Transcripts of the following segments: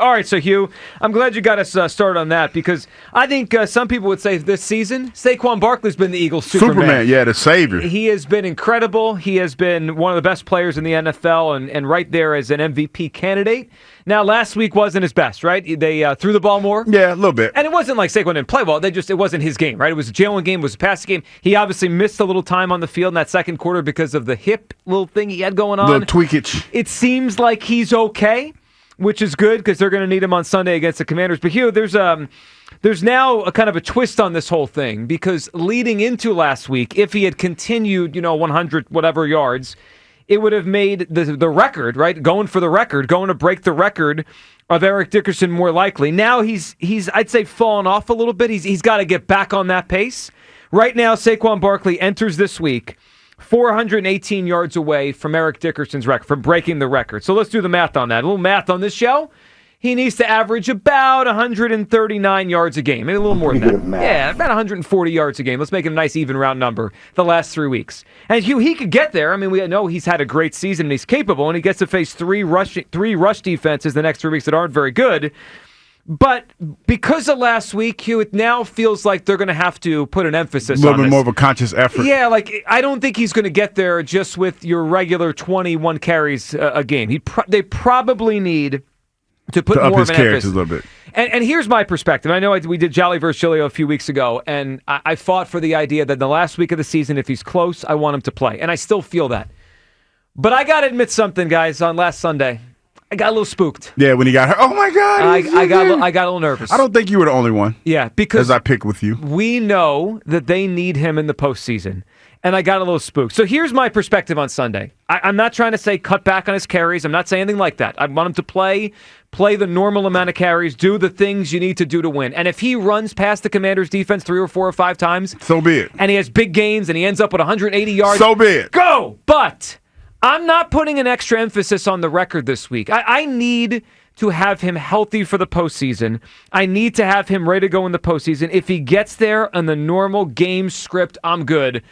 All right, so Hugh, I'm glad you got us started on that because I think some people would say this season, Saquon Barkley's been the Eagles' Superman. Yeah, the savior. He has been incredible. He has been one of the best players in the NFL and right there as an MVP candidate. Now, last week wasn't his best, right? They threw the ball more. Yeah, a little bit. And it wasn't like Saquon didn't play well. It wasn't his game, right? It was a Jalen game, it was a passing game. He obviously missed a little time on the field in that second quarter because of the hip little thing he had going on. Little tweakage. It seems like he's okay, which is good because they're going to need him on Sunday against the Commanders. But Hugh, there's now a kind of a twist on this whole thing because leading into last week, if he had continued, 100 whatever yards, it would have made the record, right? Going to break the record of Eric Dickerson more likely. Now he's I'd say fallen off a little bit. He's got to get back on that pace. Right now, Saquon Barkley enters this week 418 yards away from Eric Dickerson's record, from breaking the record. So let's do the math on that. A little math on this show. He needs to average about 139 yards a game. Maybe a little more than that. Yeah, about 140 yards a game. Let's make it a nice even round number the last 3 weeks. And Hugh, he could get there. I mean, we know he's had a great season and he's capable, and he gets to face three rush defenses the next 3 weeks that aren't very good. But because of last week, Hugh, it now feels like they're going to have to put an emphasis on this. A little bit more of a conscious effort. Yeah, I don't think he's going to get there just with your regular 21 carries a game. They probably need to put more of an emphasis. A little bit. And here's my perspective. I know we did Jolly vs. Chilio a few weeks ago, and I fought for the idea that the last week of the season, if he's close, I want him to play. And I still feel that. But I got to admit something, guys, on last Sunday. I got a little spooked. Yeah, when he got hurt. Oh, my God. I got a little nervous. I don't think you were the only one. Yeah, because as I pick with you. We know that they need him in the postseason. And I got a little spooked. So here's my perspective on Sunday. I'm not trying to say cut back on his carries. I'm not saying anything like that. I want him to play the normal amount of carries, do the things you need to do to win. And if he runs past the Commanders' defense 3 or 4 or 5 times, so be it. And he has big gains and he ends up with 180 yards, so be it. Go! But I'm not putting an extra emphasis on the record this week. I need to have him healthy for the postseason. I need to have him ready to go in the postseason. If he gets there on the normal game script, I'm good.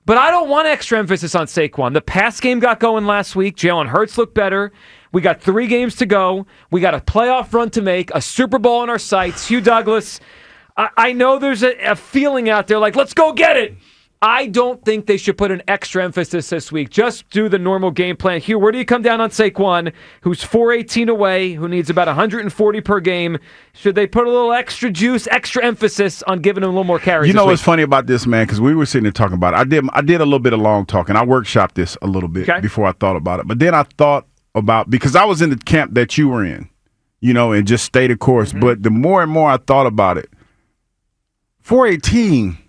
But I don't want extra emphasis on Saquon. The pass game got going last week. Jalen Hurts looked better. We got 3 games to go. We got a playoff run to make, a Super Bowl in our sights. Hugh Douglas, I know there's a feeling out there like, let's go get it. I don't think they should put an extra emphasis this week. Just do the normal game plan. Hugh, where do you come down on Saquon, who's 418 away, who needs about 140 per game? Should they put a little extra juice, extra emphasis on giving him a little more carries? You know what's funny about this, man? Because we were sitting there talking about it. I did a little bit of long talking. I workshopped this a little bit before I thought about it. But then I thought about, because I was in the camp that you were in, and just stayed the course. Mm-hmm. But the more and more I thought about it, 418.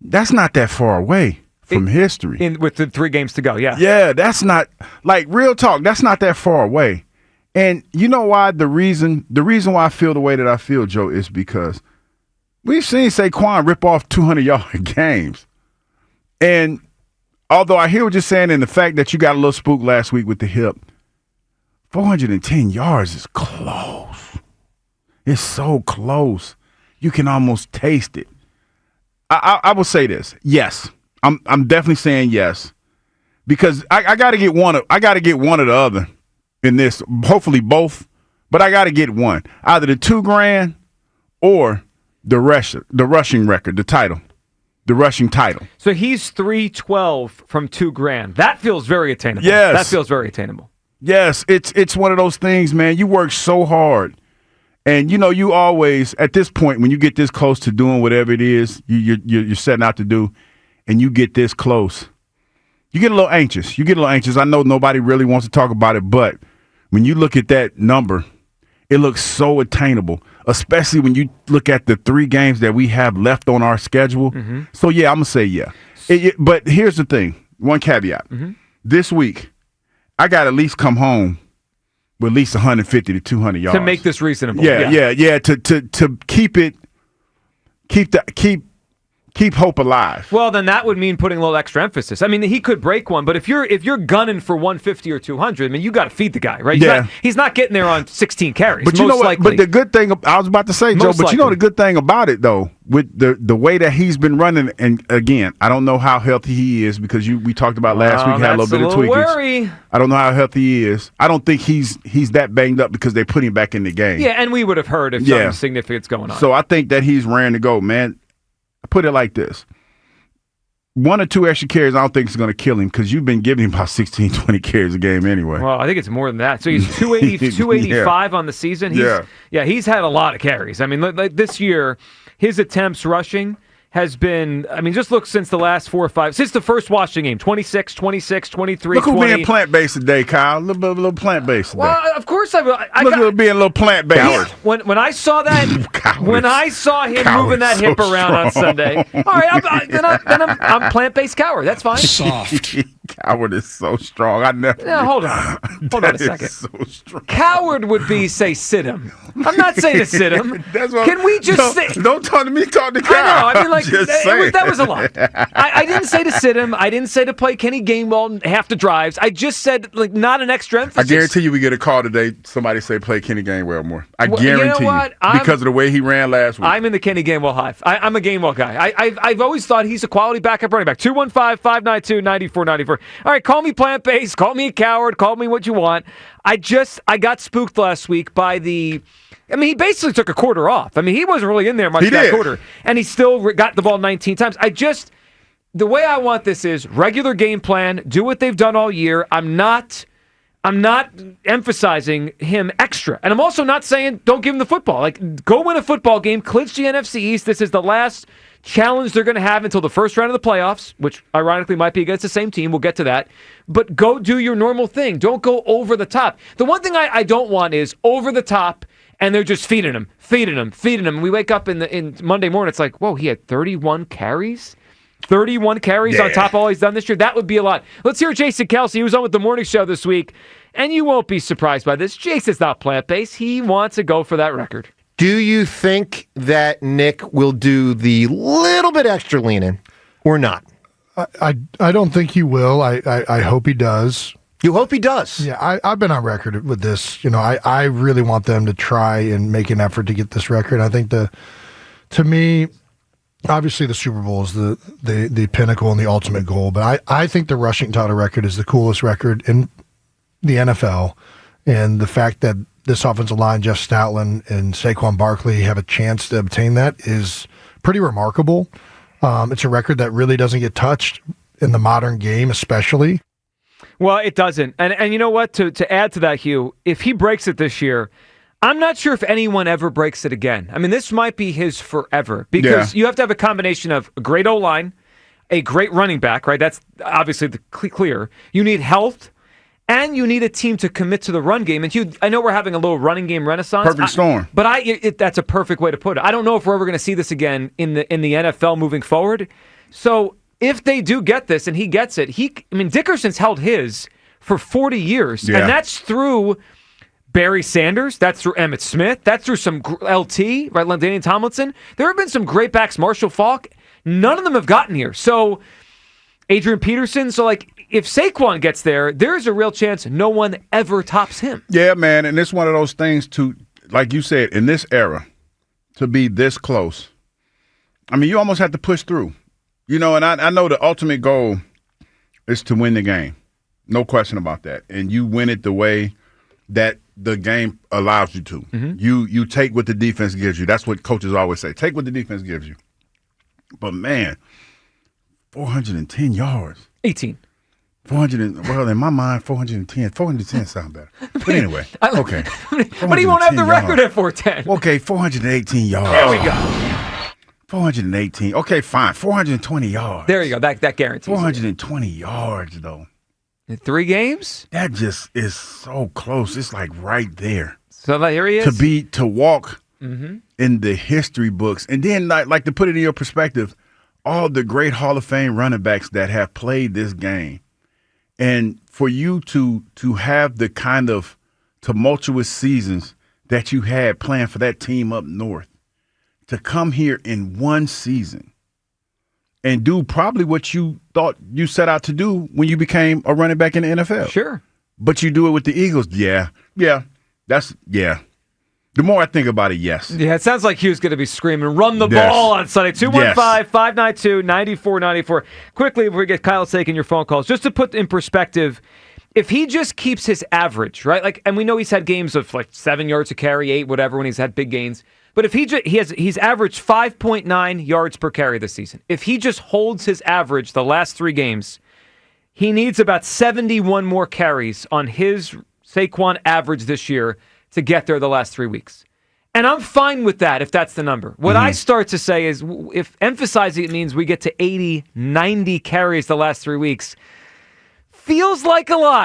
That's not that far away from history. With the 3 games to go, yeah. Yeah, that's not, real talk, that's not that far away. And you know why? The reason why I feel the way that I feel, Joe, is because we've seen Saquon rip off 200-yard games. And although I hear what you're saying, and the fact that you got a little spook last week with the hip, 410 yards is close. It's so close. You can almost taste it. I will say this. Yes, I'm definitely saying yes, because I got to get one of the other in this. Hopefully both, but I got to get one, either the $2,000 or the rushing record, the rushing title. So he's 312 from $2,000. That feels very attainable. Yes, that feels very attainable. Yes, it's one of those things, man. You work so hard. And, you always, at this point, when you get this close to doing whatever it is you're setting out to do, and you get this close, you get a little anxious. I know nobody really wants to talk about it, but when you look at that number, it looks so attainable, especially when you look at the 3 games that we have left on our schedule. Mm-hmm. So, yeah, I'm going to say yeah. But here's the thing, one caveat. Mm-hmm. This week, I got to at least come home with at least 150 to 200 yards to make this reasonable. Yeah. To keep keep hope alive. Well, then that would mean putting a little extra emphasis. I mean, he could break one, but if you're gunning for 150 or 200, I mean, you got to feed the guy, right? He's not getting there on 16 carries. But you know what? Likely. But the good thing I was about to say, Joe. But you know the good thing about it though, with the way that he's been running, and again, I don't know how healthy he is because we talked about last week, had a little bit of tweakage. Worry. I don't know how healthy he is. I don't think he's that banged up because they put him back in the game. Yeah, and we would have heard if something significant's going on. So I think that he's raring to go, man. Put it like this. 1 or 2 extra carries, I don't think it's going to kill him because you've been giving him about 16, 20 carries a game anyway. Well, I think it's more than that. So he's 285 on the season. He's had a lot of carries. I mean, like this year, his attempts rushing has been, I mean, just look since the last 4 or 5, since the first Washington game, 26, 26, 23, look 20. Look who's being plant-based today, Kyle. A little plant-based today. Well, of course I will. Being a little plant-based. When I saw that, when I saw him moving that hip around on Sunday, all right, I'm plant-based coward. That's fine. Soft. Coward is so strong. I never. Now, hold on a second. So strong. Coward would be say sit him. I'm not saying to sit him. Can we just say? Don't talk to me. Talk to Kyle. I know. I mean, like that was a lot. I didn't say to sit him. I didn't say to play Kenny Gainwell half the drives. I just said like not an extra emphasis. I guarantee you, we get a call today. Somebody say play Kenny Gainwell more. I guarantee you because of the way he ran last week. I'm in the Kenny Gainwell hive. I'm a Gainwell guy. I've always thought he's a quality backup running back. 215-592-9494. All right, call me plant-based, call me a coward, call me what you want. I got spooked last week by he basically took a quarter off. I mean, he wasn't really in there much that quarter, and he still got the ball 19 times. The way I want this is regular game plan, do what they've done all year. I'm not emphasizing him extra. And I'm also not saying don't give him the football. Like, go win a football game, clinch the NFC East. This is the last challenge they're going to have until the first round of the playoffs, which ironically might be against the same team. We'll get to that. But go do your normal thing. Don't go over the top. The one thing I don't want is over the top, and they're just feeding him. We wake up in Monday morning, it's like, whoa, he had 31 carries? 31 carries on top of all he's done this year? That would be a lot. Let's hear Jason Kelsey. He was on with the morning show this week, and you won't be surprised by this. Jason's not plant-based. He wants to go for that record. Do you think that Nick will do the little bit extra leaning or not? I don't think he will. I hope he does. You hope he does? Yeah, I've been on record with this. You know, I really want them to try and make an effort to get this record. I think to me, obviously the Super Bowl is the pinnacle and the ultimate goal, but I think the rushing title record is the coolest record in the NFL, and the fact that this offensive line, Jeff Stoutland and Saquon Barkley, have a chance to obtain that is pretty remarkable. It's a record that really doesn't get touched in the modern game, especially. Well, it doesn't. And you know what? To add to that, Hugh, if he breaks it this year, I'm not sure if anyone ever breaks it again. I mean, this might be his forever because you have to have a combination of a great O-line, a great running back, right? That's obviously the clear. You need health. And you need a team to commit to the run game. And Hugh, I know we're having a little running game renaissance. Perfect storm. But that's a perfect way to put it. I don't know if we're ever going to see this again in the NFL moving forward. So if they do get this and he gets it, Dickerson's held his for 40 years. Yeah. And that's through Barry Sanders. That's through Emmitt Smith. That's through some LT, right? LaDainian Tomlinson. There have been some great backs. Marshall Faulk. None of them have gotten here. So Adrian Peterson. So, if Saquon gets there, there's a real chance no one ever tops him. Yeah, man, and it's one of those things to, like you said, in this era, to be this close. I mean, you almost have to push through. You know, and I know the ultimate goal is to win the game. No question about that. And you win it the way that the game allows you to. Mm-hmm. You take what the defense gives you. That's what coaches always say. Take what the defense gives you. But, man, 410 yards. 18. 400 well, in my mind, 410. 410 sound better. But anyway, okay. But he won't have the record at 410. Okay, 418 yards. There we go. 418. Okay, fine. 420 yards. There you go. That guarantees 420 yards, though. In 3 games? That just is so close. It's like right there. So here he is. To walk in the history books. And then, like to put it in your perspective, all the great Hall of Fame running backs that have played this game. And for you to have the kind of tumultuous seasons that you had playing for that team up north, to come here in one season and do probably what you thought you set out to do when you became a running back in the NFL. Sure. But you do it with the Eagles. Yeah. The more I think about it, yes. Yeah, it sounds like Hugh's going to be screaming, run the ball on Sunday. 215-592-9494. Quickly, before we get Kyle taking your phone calls, just to put in perspective, if he just keeps his average, right? And we know he's had games of 7 yards a carry, 8, whatever, when he's had big gains. But if he's averaged 5.9 yards per carry this season. If he just holds his average the last 3 games, he needs about 71 more carries on his Saquon average this year to get there the last 3 weeks. And I'm fine with that if that's the number. What I start to say is if emphasizing it means we get to 80, 90 carries the last 3 weeks, feels like a lot.